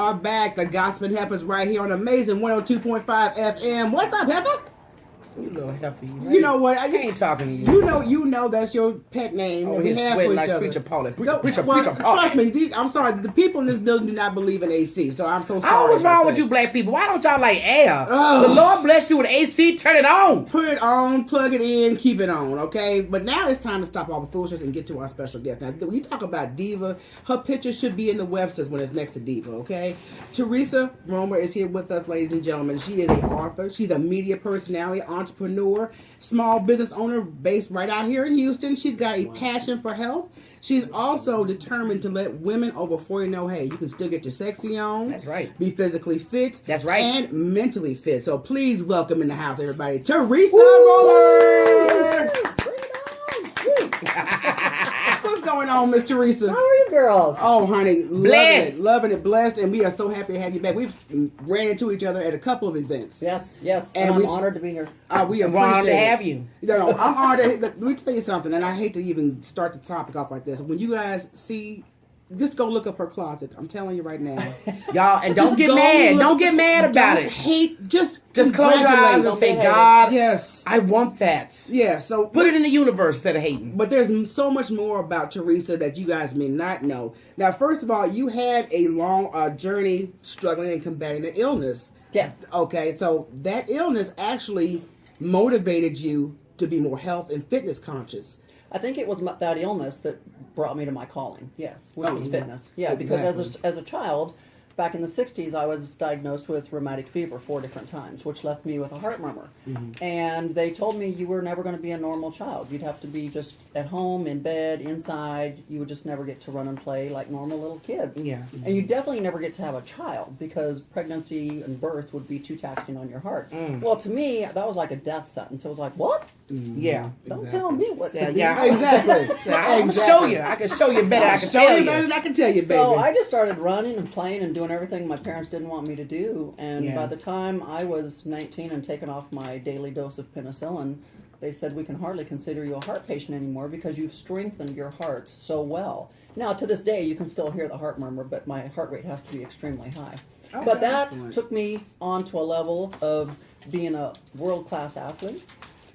are back. The Gospel Heifer's right here on Amazing 102.5 FM. What's up, Heifer? You little heifer. You know what? I ain't talking to you. You know that's your pet name. Oh, we he's have sweating for like each other. Preacher Paul. Trust me, I'm sorry. The people in this building do not believe in AC, so I'm so sorry. Oh, what's wrong with you black people? Why don't y'all like air? Oh. The Lord bless you with AC. Turn it on. Put it on, plug it in, keep it on, okay? But now it's time to stop all the foolishness and get to our special guest. Now, when you talk about Diva, her picture should be in the Webster's when it's next to Diva, okay? Theresa Roemer is here with us, ladies and gentlemen. She is an author. She's a media personality, entrepreneur, small business owner based right out here in Houston. She's got a passion for health. She's also determined to let women over 40 know, hey, you can still get your sexy on. That's right. Be physically fit. That's right. And mentally fit. So please welcome in the house, everybody, Theresa Roemer. What's going on, Miss Theresa? How are you girls? Oh, honey, Blessed. loving it, blessed, and we are so happy to have you back. We've ran into each other at a couple of events. Yes, and And I'm we've- honored to be here. We We're honored appreciate to it. have you. No, I'm honored. Let me tell you something, and I hate to even start the topic off like this. When you guys see, just go look up her closet. I'm telling you right now. Y'all, and don't Just get go mad. look- Don't get mad about Don't it. hate. Just Just close your eyes congratulate. and say, Don't God, Yes. I want that. Yeah. So Put it in the universe instead of hating. But there's so much more about Theresa that you guys may not know. Now, first of all, you had a long journey struggling and combating the illness. Yes. Okay, so that illness actually motivated you to be more health and fitness conscious. I think it was that illness that brought me to my calling. Yes, which Oh, was yeah. fitness. Yeah, because as a child, back in the 60s, I was diagnosed with rheumatic fever 4 different times, which left me with a heart murmur. And they told me you were never going to be a normal child. You'd have to be just at home, in bed, inside. You would just never get to run and play like normal little kids. Yeah. And you definitely never get to have a child because pregnancy and birth would be too taxing on your heart. Well, to me, that was like a death sentence. It was like, what? Yeah. Don't tell me what to do. Yeah. Exactly. So I'm going to show you. I can show you better. I can tell you. better than I can tell you, baby. So I just started running and playing and doing everything my parents didn't want me to do. And Yeah. by the time I was 19 and taken off my daily dose of penicillin, they said we can hardly consider you a heart patient anymore because you've strengthened your heart so well. Now, to this day, you can still hear the heart murmur, but my heart rate has to be extremely high. But that excellent. took me on to a level of being a world-class athlete,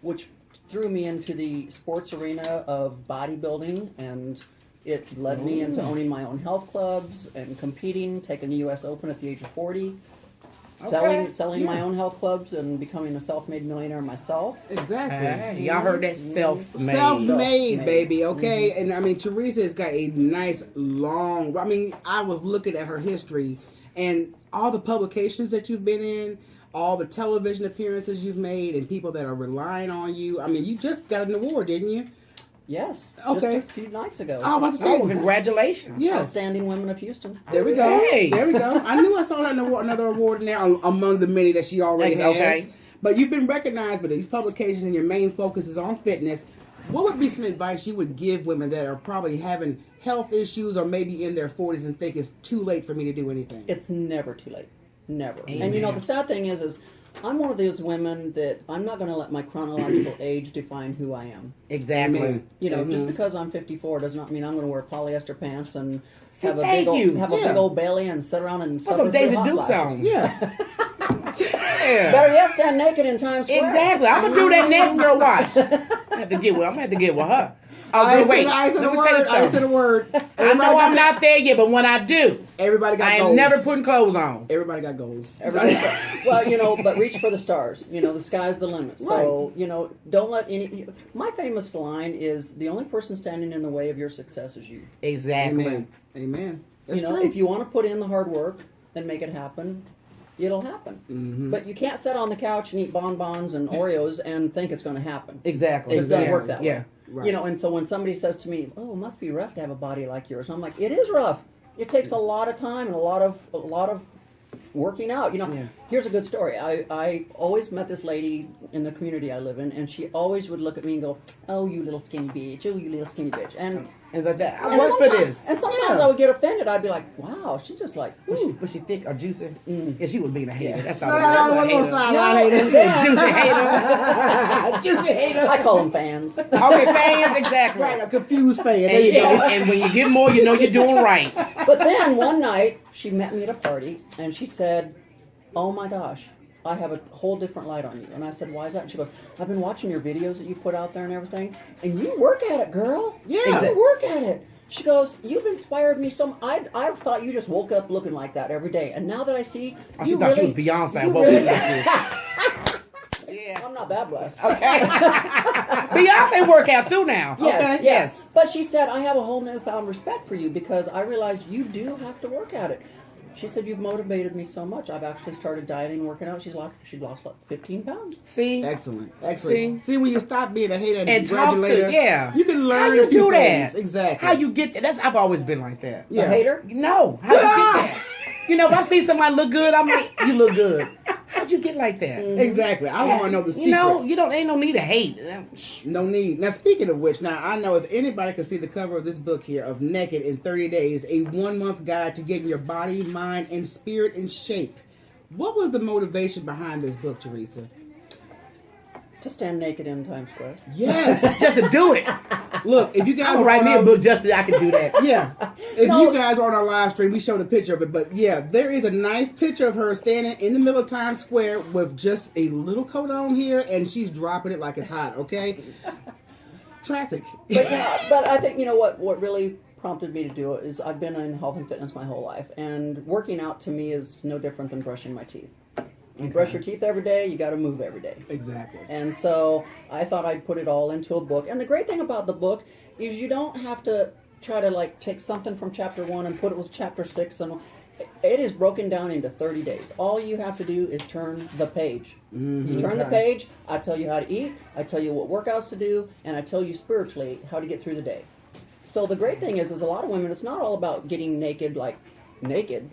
which threw me into the sports arena of bodybuilding, and it led me into owning my own health clubs and competing, taking the U.S. Open at the age of 40, selling my own health clubs and becoming a self-made millionaire myself. Exactly. Y'all heard that self-made. Self-made, baby, okay? And I mean, Theresa has got a nice, long, I mean, I was looking at her history and all the publications that you've been in, all the television appearances you've made, and people that are relying on you. I mean, you just got an award, didn't you? Yes, Okay. just a few nights ago. Oh, I was about to Oh, say, congratulations. yes. Outstanding Women of Houston. There we go. Hey. There we go. I knew I saw another award in there among the many that she already has. Okay. But you've been recognized by these publications, and your main focus is on fitness. What would be some advice you would give women that are probably having health issues or maybe in their 40s and think it's too late for me to do anything? It's never too late. Never. Amen. And you know, the sad thing is I'm one of those women that I'm not going to let my chronological age define who I am. Exactly. Amen. You know, just Amen. because I'm 54 does not mean I'm going to wear polyester pants and have a thank big old, you. have a Yeah. big old belly and sit around and Put some Daisy Dukes on. Yeah. Yeah. Better yet, stand naked in Times Square. Exactly. I'm going to do that next, girl. Watch. I'm going to have to get with her. Oh, I but wait. said Let a me tell you word. I said a something. word. I know I'm not there yet, but when I do, Everybody got I goals. am never putting clothes on. Everybody got goals. Well, you know, but reach for the stars. You know, the sky's the limit. So, you know, don't let any... My famous line is, the only person standing in the way of your success is you. Exactly. Amen. Amen. That's You know, true. if you want to put in the hard work and make it happen, it'll happen. Mm-hmm. But you can't sit on the couch and eat bonbons and Oreos and think it's going to happen. Exactly. It doesn't work that way. Yeah. Right. You know, and so when somebody says to me, "Oh, it must be rough to have a body like yours," and I'm like, "It is rough. It takes a lot of time and a lot of working out." You know, Yeah. here's a good story. I always met this lady in the community I live in, and she always would look at me and go, "Oh, you little skinny bitch. Oh, you little skinny bitch." And And like that. I And work for sometimes- this. And sometimes Yeah. I would get offended. I'd be like, wow, she just like, Was she thick or juicy? Yeah, she was being a hater. Yeah. That's all. No, I no, was. sideline hater. Juicy hater. Juicy hater. I call them fans. Okay, fans, exactly. Right, a confused fan. There And, you go. and when you get more, you know you're doing right. But then one night, she met me at a party, and she said, oh my gosh, I have a whole different light on you. And I said, why is that? And she goes, I've been watching your videos that you put out there and everything, and you work at it, girl. Yeah. You work at it. She goes, you've inspired me so much. I thought you just woke up looking like that every day. And now that I see, Oh, she you thought really, you was Beyonce. you Woke really- up like this. Yeah. I'm not that blessed. Okay. Beyonce work out too now. Yes, Okay. yes. But she said, I have a whole newfound respect for you because I realized you do have to work at it. She said, you've motivated me so much. I've actually started dieting, working out. She lost like 15 pounds. See? Excellent. See, when you stop being a hater and And talk to, congratulator, yeah. you can learn How you a few do things. that? Exactly. How you get that? That's I've always been like that. Yeah. A hater? No. How you get that? You know, if I see somebody look good, I'm like, you look good. How'd you get like that? Exactly. I want to know the secrets. You know, ain't no need to hate. No need. Now, speaking of which, now I know if anybody can see the cover of this book here of Naked in 30 Days, a 1-month guide to getting your body, mind, and spirit in shape. What was the motivation behind this book, Theresa? To stand naked in Times Square. Yes. Just to do it. Look, if you guys I'm gonna write me a book just so I can do that. Yeah. If No. you guys are on our live stream, we showed a picture of it. But yeah, there is a nice picture of her standing in the middle of Times Square with just a little coat on here, and she's dropping it like it's hot, okay? Traffic. But I think, you know, what really prompted me to do it is I've been in health and fitness my whole life. And working out to me is no different than brushing my teeth. You brush your teeth every day, you got to move every day. Exactly. And so I thought I'd put it all into a book. And the great thing about the book is you don't have to try to like take something from chapter 1 and put it with chapter 6. And it is broken down into 30 days. All you have to do is turn the page. You turn the page, I tell you how to eat, I tell you what workouts to do, and I tell you spiritually how to get through the day. So the great thing is a lot of women, it's not all about getting naked,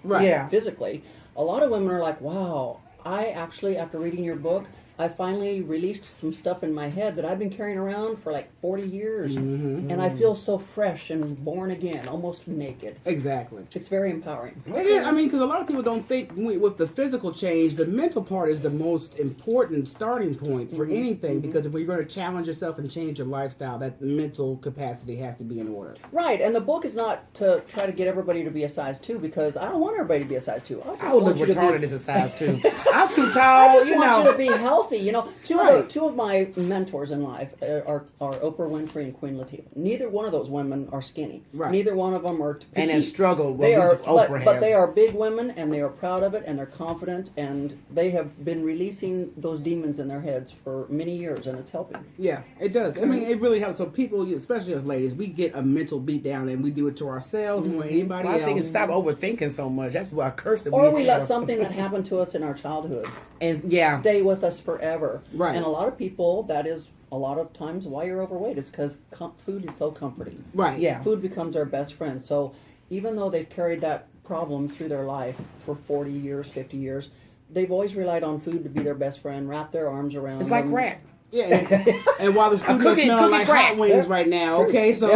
Right. Yeah. physically. A lot of women are like, wow, I actually, after reading your book, I finally released some stuff in my head that I've been carrying around for like 40 years. And I feel so fresh and born again, almost naked. Exactly. It's very empowering. It is. I mean, because a lot of people don't think with the physical change, the mental part is the most important starting point for anything. Because if you're going to challenge yourself and change your lifestyle, that mental capacity has to be in order. Right, and the book is not to try to get everybody to be a size 2 because I don't want everybody to be a size 2. I, just I would look want you to be- retarded as a size 2. I'm too I tall, just you want know. you to be healthy. You know, Right. two of my mentors in life are Oprah Winfrey and Queen Latifah. Neither one of those women are skinny. Right. Neither one of them are petite. And have struggled. Well, They are, Oprah but has. they are big women, and they are proud of it, and they're confident, and they have been releasing those demons in their heads for many years, and it's helping. Yeah, it does. I mean, it really helps. So people, especially as ladies, we get a mental beat down and we do it to ourselves more than anybody Well, I think else. it's stop overthinking so much. That's why I curse it. Or we let something that happened to us in our childhood And yeah. stay with us forever. Right. And a lot of people, that is a lot of times why you're overweight. It's because food is so comforting. Right. Yeah. Food becomes our best friend. So even though they've carried that problem through their life for 40 years, 50 years, they've always relied on food to be their best friend, wrap their arms around It's like them. crack. Yeah, and while the studio's cookie smelling like crack. hot wings Yeah. right now, okay, so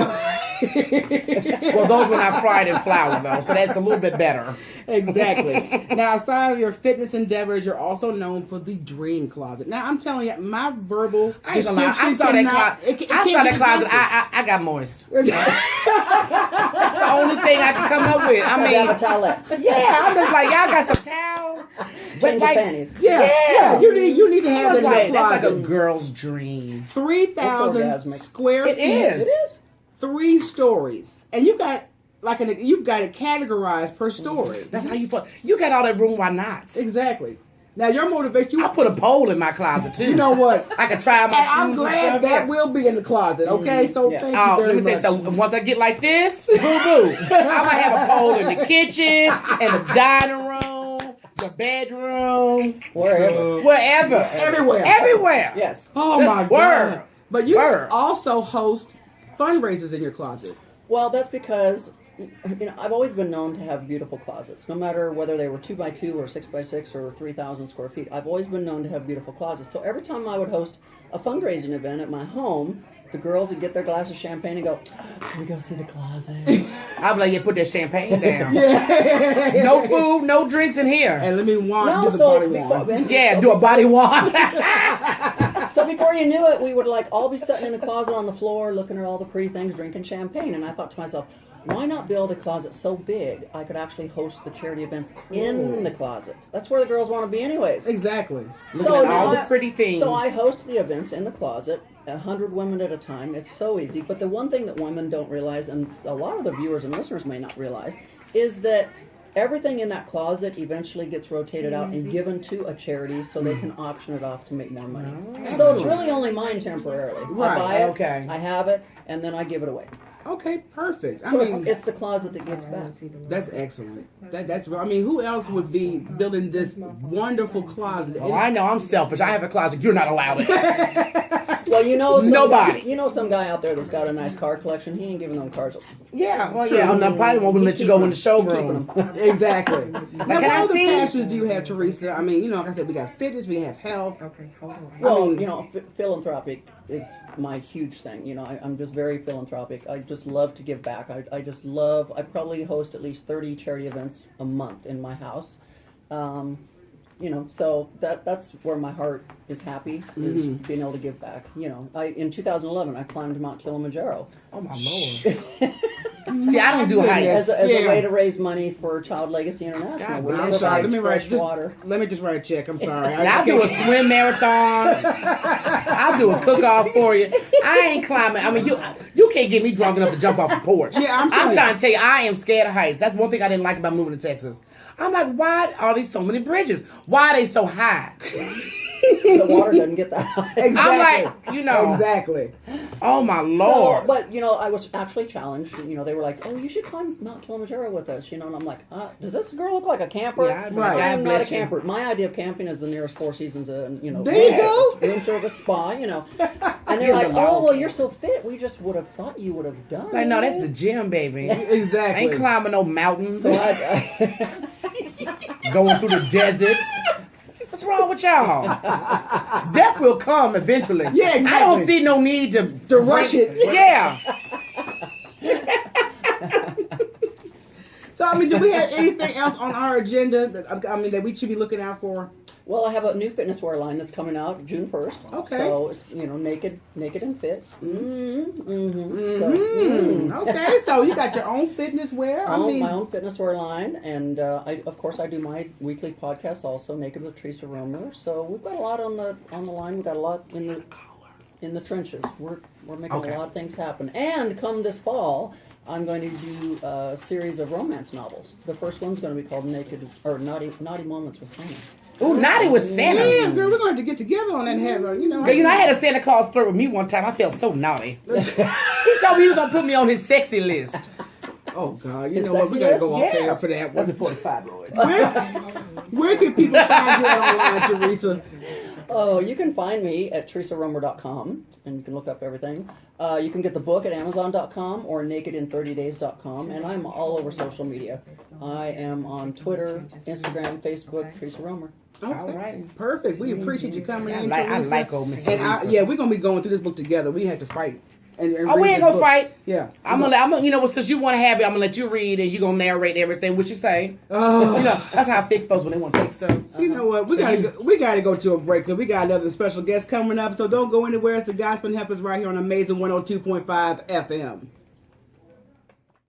Well, those were not fried in flour, though, so that's a little bit better. exactly. Now, aside of your fitness endeavors, you're also known for the dream closet. Now, I'm telling you, my verbal I ain't gonna lie. I description saw that cannot- closet. it I can't saw do that closet. justice. I got moist. That's the only thing I can come up with. I You have a mean, towelette. yeah, I'm just like, y'all got some towel? Change your wipes? panties. Yeah, you need to I have was that in like, your that's like closet. a girl's dream. 3,000 It's orgasmic. square It feet. is. It is. 3 stories, and you've got you've got it categorized per story. That's how you put. You got all that room. Why not? Exactly. Now your motivation. I put a pole in my closet too. You know what? I can try my And shoes. I'm and glad stuff. that will be in the closet. Okay, so Yeah. thank Oh, you very let me much. tell you. So once I get like this, boo boo, I'm gonna have a pole in the kitchen, in the dining room, the bedroom, Wherever. everywhere. Yes. Oh Just my word. god! But you Word. also host fundraisers in your closet. Well, that's because I've always been known to have beautiful closets, no matter whether they were 2x2 or 6x6 or 3,000 square feet. I've always been known to have beautiful closets. So every time I would host a fundraising event at my home, the girls would get their glass of champagne and go, "Can we go see the closet?" I'm like, yeah, put that champagne down. No food, no drinks in here. And let me do the body wand. Yeah, do a body wand. So before you knew it, we would like all be sitting in the closet on the floor, looking at all the pretty things, drinking champagne. And I thought to myself, why not build a closet so big I could actually host the charity events in the closet? That's where the girls want to be anyways. Exactly. So all the pretty things. So I host the events in the closet, 100 women at a time. It's so easy. But the one thing that women don't realize, and a lot of the viewers and listeners may not realize, is that everything in that closet eventually gets rotated out and given to a charity so they can auction it off to make more money. So it's really only mine temporarily. Right, I buy it, okay. I have it, and then I give it away. Okay, perfect. I So mean, it's the closet that gives back. that's excellent. That's. I mean, who else would be building this wonderful closet? Oh, I know, I'm selfish. I have a closet. You're not allowed it. Well, Nobody. Some guy out there that's got a nice car collection. He ain't giving them cars. Yeah, well, yeah. I probably won't let you go in the showroom. Exactly. Now, can what I other see? passions do you have, Theresa? I mean, like I said, we got fitness, we have health. Okay, hold on. Well, philanthropic is my huge thing. I'm just very philanthropic. I just love to give back. I probably host at least 30 charity events a month in my house. So that's where my heart is happy, is being able to give back. In 2011, I climbed Mount Kilimanjaro. Oh, my Lord. See, I don't do heights. As a way to raise money for Child Legacy International, which I'm sorry. provides fresh water. Let me just write a check. I'm sorry. I'll do a swim marathon. I'll do a cook-off for you. I ain't climbing. I mean, you can't get me drunk enough to jump off a porch. Yeah, I'm trying to tell you, I am scared of heights. That's one thing I didn't like about moving to Texas. I'm like, why are these so many bridges? Why are they so high? The water doesn't get that high. Exactly. I'm like, Exactly. Oh my Lord. So, but I was actually challenged. They were like, "Oh, you should climb Mount Kilimanjaro with us." And I'm like, "Does this girl look like a camper?" Yeah, right. I am God not a bless you. camper. My idea of camping is the nearest Four Seasons, There you go. room service, spa. And they're like, "Oh, well, you're so fit. We just would have thought you would have done." Like, no, that's the gym, baby. I Exactly. ain't climbing no mountains. So Going through the desert. What's wrong with y'all? Death will come eventually. Yeah, exactly. I don't see no need to rush it. Yeah. So, I mean, do we have anything else on our agenda that we should be looking out for? Well, I have a new fitness wear line that's coming out June 1st. Okay. So it's naked and fit. Okay, so you got your own fitness wear. My own fitness wear line, and I do my weekly podcast also, Naked with Theresa Roemer. So we've got a lot on the line. We've got a lot in the trenches. We're making a lot of things happen. And come this fall, I'm going to do a series of romance novels. The first one's going to be called Naughty Moments with Santa. Ooh, naughty with Santa. Yeah, girl, we're going to have to get together on that and have Girl, I had a Santa Claus flirt with me one time. I felt so naughty. He told me he was going to put me on his sexy list. Oh, God. You His know what? We got to go off Yeah. there for that That's one. a 45-year-old. Where can people find you online, Theresa? Oh, you can find me at theresaroemer.com, and you can look up everything. You can get the book at amazon.com or nakedin30days.com, and I'm all over social media. I am on Twitter, Instagram, Facebook, Theresa Roemer. Okay. All right. Perfect. We appreciate you coming in, I Theresa. like old Miss And Theresa. we're going to be going through this book together. We had to fight. And Oh, we read ain't this gonna book. fight. Yeah. Since you want to have it, I'm gonna let you read and you gonna narrate everything what you say. Oh. That's how I fix folks when they want to take stuff. So you know what? We gotta go to a break because we got another special guest coming up. So don't go anywhere. It's the Gospel and Heifers right here on Amazing 102.5 FM.